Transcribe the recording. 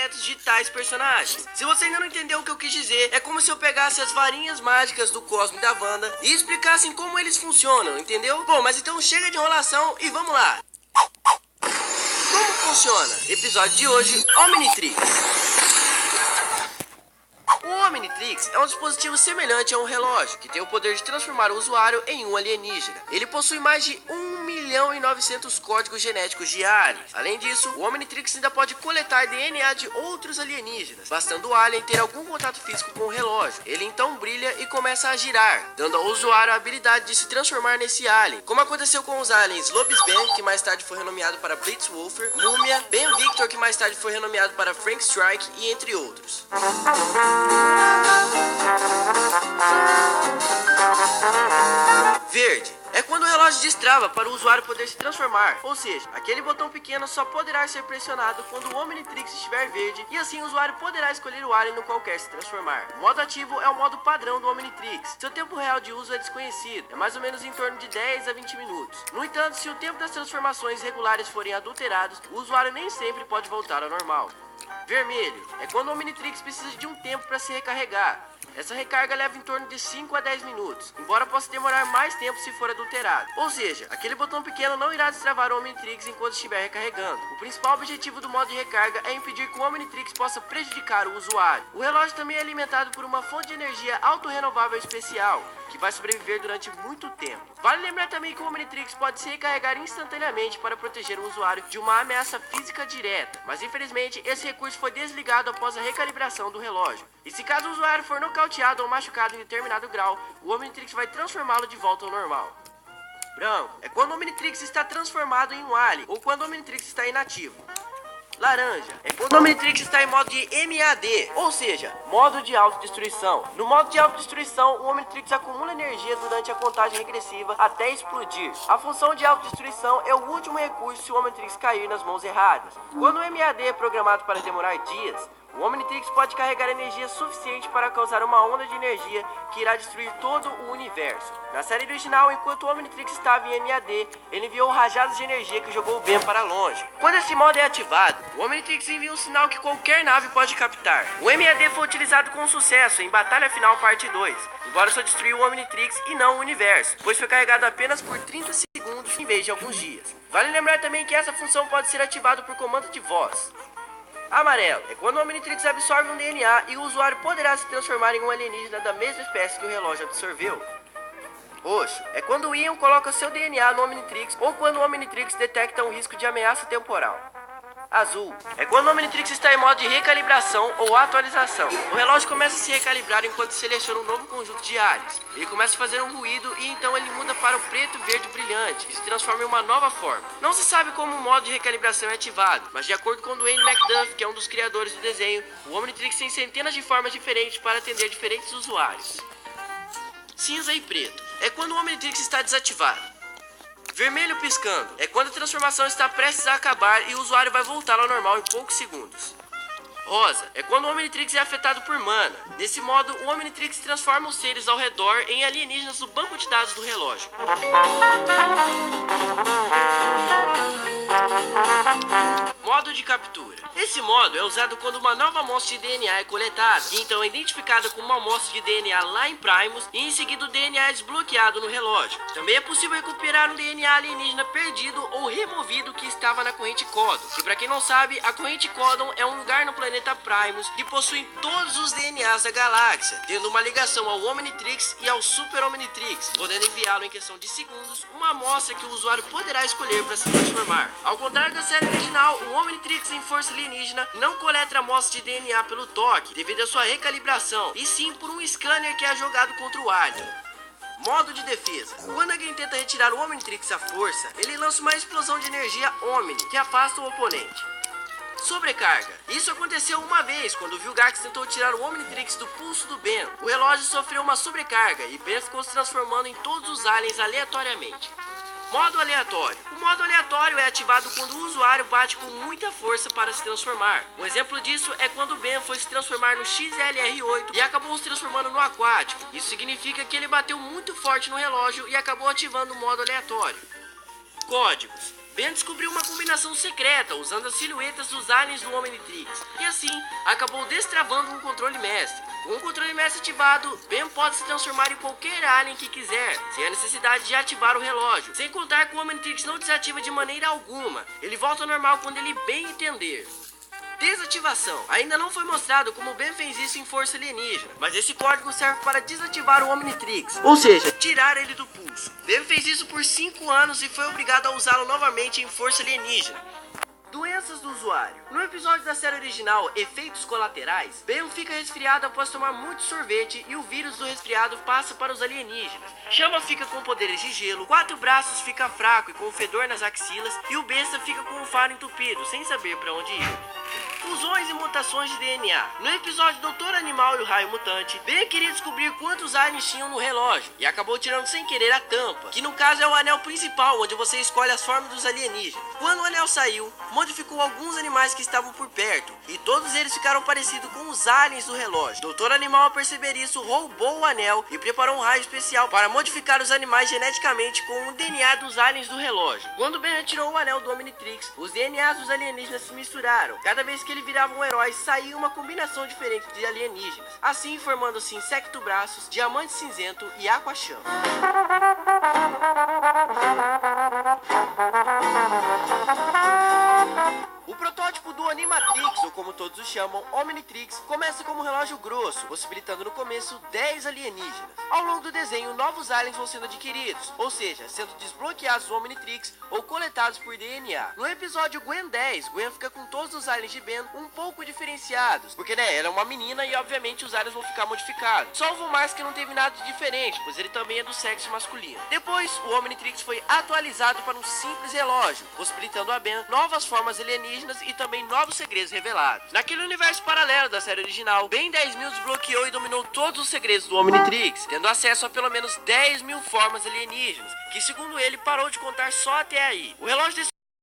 de tais personagens. Se você ainda não entendeu o que eu quis dizer, é como se eu pegasse as varinhas mágicas do Cosmo e da Wanda e explicassem como eles funcionam, entendeu? Bom, mas então chega de enrolação e vamos lá. Como funciona? Episódio de hoje, Omnitrix. O Omnitrix é um dispositivo semelhante a um relógio, que tem o poder de transformar o usuário em um alienígena. Ele possui mais de 1.900.000 códigos genéticos diários. Além disso, o Omnitrix ainda pode coletar DNA de outros alienígenas, bastando o alien ter algum contato físico com o relógio. Ele então brilha e começa a girar, dando ao usuário a habilidade de se transformar nesse alien, como aconteceu com os aliens Lobisman, que mais tarde foi renomeado para Blitzwolfer, Múmia, Ben Victor, que mais tarde foi renomeado para Frank Strike, e entre outros. Verde é quando o relógio destrava para o usuário poder se transformar, ou seja, aquele botão pequeno só poderá ser pressionado quando o Omnitrix estiver verde, e assim o usuário poderá escolher o alien no qual quer se transformar. O modo ativo é o modo padrão do Omnitrix. Seu tempo real de uso é desconhecido, é mais ou menos em torno de 10 a 20 minutos. No entanto, se o tempo das transformações regulares forem adulterados, o usuário nem sempre pode voltar ao normal. Vermelho é quando o Omnitrix precisa de um tempo para se recarregar. Essa recarga leva em torno de 5 a 10 minutos, embora possa demorar mais tempo se for adulterado. Ou seja, aquele botão pequeno não irá destravar o Omnitrix enquanto estiver recarregando. O principal objetivo do modo de recarga é impedir que o Omnitrix possa prejudicar o usuário. O relógio também é alimentado por uma fonte de energia autorrenovável especial, que vai sobreviver durante muito tempo. Vale lembrar também que o Omnitrix pode se recarregar instantaneamente para proteger o usuário de uma ameaça física direta, mas infelizmente esse recurso foi desligado após a recalibração do relógio. E se caso o usuário for nocauteado ou machucado em determinado grau, o Omnitrix vai transformá-lo de volta ao normal. Branco é quando o Omnitrix está transformado em um alien, ou quando o Omnitrix está inativo. Laranja é quando o Omnitrix está em modo de MAD, ou seja, modo de autodestruição. No modo de autodestruição, o Omnitrix acumula energia durante a contagem regressiva até explodir. A função de autodestruição é o último recurso se o Omnitrix cair nas mãos erradas. Quando o MAD é programado para demorar dias, o Omnitrix pode carregar energia suficiente para causar uma onda de energia que irá destruir todo o universo. Na série original, enquanto o Omnitrix estava em MAD, ele enviou rajadas de energia que jogou o Ben para longe. Quando esse modo é ativado, o Omnitrix envia um sinal que qualquer nave pode captar. O MAD foi utilizado com sucesso em Batalha Final Parte 2, embora só destruiu o Omnitrix e não o universo, pois foi carregado apenas por 30 segundos em vez de alguns dias. Vale lembrar também que essa função pode ser ativada por comando de voz. Amarelo é quando o Omnitrix absorve um DNA e o usuário poderá se transformar em um alienígena da mesma espécie que o relógio absorveu. Roxo é quando o Ion coloca seu DNA no Omnitrix ou quando o Omnitrix detecta um risco de ameaça temporal. Azul é quando o Omnitrix está em modo de recalibração ou atualização. O relógio começa a se recalibrar enquanto seleciona um novo conjunto de áreas. Ele começa a fazer um ruído e então ele muda para o preto verde brilhante e se transforma em uma nova forma. Não se sabe como o modo de recalibração é ativado, mas de acordo com Dwayne McDuff, que é um dos criadores do desenho, o Omnitrix tem centenas de formas diferentes para atender diferentes usuários. Cinza e preto é quando o Omnitrix está desativado. Vermelho piscando é quando a transformação está prestes a acabar e o usuário vai voltar ao normal em poucos segundos. Rosa é quando o Omnitrix é afetado por mana. Nesse modo, o Omnitrix transforma os seres ao redor em alienígenas do banco de dados do relógio. Modo de captura. Esse modo é usado quando uma nova amostra de DNA é coletada, e então é identificada como uma amostra de DNA lá em Primus, e em seguida o DNA é desbloqueado no relógio. Também é possível recuperar um DNA alienígena perdido ou removido que estava na corrente Codon. E para quem não sabe, a corrente Codon é um lugar no planeta Primus que possui todos os DNAs da galáxia, tendo uma ligação ao Omnitrix e ao Super Omnitrix, podendo enviá-lo em questão de segundos uma amostra que o usuário poderá escolher para se transformar. Ao contrário da série original, o Omnitrix em força alienígena não coleta amostras de DNA pelo toque, devido à sua recalibração, e sim por um scanner que é jogado contra o alien. Modo de defesa. Quando alguém tenta retirar o Omnitrix à força, ele lança uma explosão de energia Omni, que afasta o oponente. Sobrecarga. Isso aconteceu uma vez, quando o Vilgax tentou tirar o Omnitrix do pulso do Ben. O relógio sofreu uma sobrecarga, e Ben ficou se transformando em todos os aliens aleatoriamente. Modo aleatório. O modo aleatório é ativado quando o usuário bate com muita força para se transformar. Um exemplo disso é quando o Ben foi se transformar no XLR8 e acabou se transformando no aquático. Isso significa que ele bateu muito forte no relógio e acabou ativando o modo aleatório. Códigos. Ben descobriu uma combinação secreta usando as silhuetas dos aliens do Omnitrix e assim acabou destravando um controle mestre. Com o controle mestre ativado, Ben pode se transformar em qualquer alien que quiser, sem a necessidade de ativar o relógio. Sem contar que o Omnitrix não desativa de maneira alguma, ele volta ao normal quando ele bem entender. Desativação. Ainda não foi mostrado como Ben fez isso em Força Alienígena, mas esse código serve para desativar o Omnitrix, ou seja, tirar ele do pulso. Ben fez isso por 5 anos e foi obrigado a usá-lo novamente em Força Alienígena. Doenças do usuário. No episódio da série original, Efeitos Colaterais, Ben fica resfriado após tomar muito sorvete e o vírus do resfriado passa para os alienígenas. Chama fica com poderes de gelo, Quatro Braços fica fraco e com fedor nas axilas e o Besta fica com o faro entupido, sem saber para onde ir. Fusões e mutações de DNA. No episódio Doutor Animal e o Raio Mutante, Ben queria descobrir quantos aliens tinham no relógio e acabou tirando sem querer a tampa, que no caso é o anel principal, onde você escolhe as formas dos alienígenas. Quando o anel saiu, modificou alguns animais que estavam por perto e todos eles ficaram parecidos com os aliens do relógio. Doutor Animal, ao perceber isso, roubou o anel e preparou um raio especial para modificar os animais geneticamente com o DNA dos aliens do relógio. Quando Ben retirou o anel do Omnitrix, os DNAs dos alienígenas se misturaram. Cada vez que ele virava um herói, saía uma combinação diferente de alienígenas, assim formando-se Insecto Braços, Diamante Cinzento e Aquachama. O protótipo do Animatrix, ou como todos o chamam, Omnitrix, começa como um relógio grosso, possibilitando no começo 10 alienígenas. Ao longo do desenho, novos aliens vão sendo adquiridos, ou seja, sendo desbloqueados do Omnitrix ou coletados por DNA. No episódio Gwen 10, Gwen fica com todos os aliens de Ben um pouco diferenciados, porque ela é uma menina e obviamente os aliens vão ficar modificados. Só o Von Mars que não teve nada de diferente, pois ele também é do sexo masculino. Depois, o Omnitrix foi atualizado para um simples relógio, possibilitando a Ben novas formas alienígenas e também novos segredos revelados. Naquele universo paralelo da série original, Ben 10.000 desbloqueou e dominou todos os segredos do Omnitrix, tendo acesso a pelo menos 10.000 formas alienígenas, que segundo ele parou de contar só até aí. O relógio desse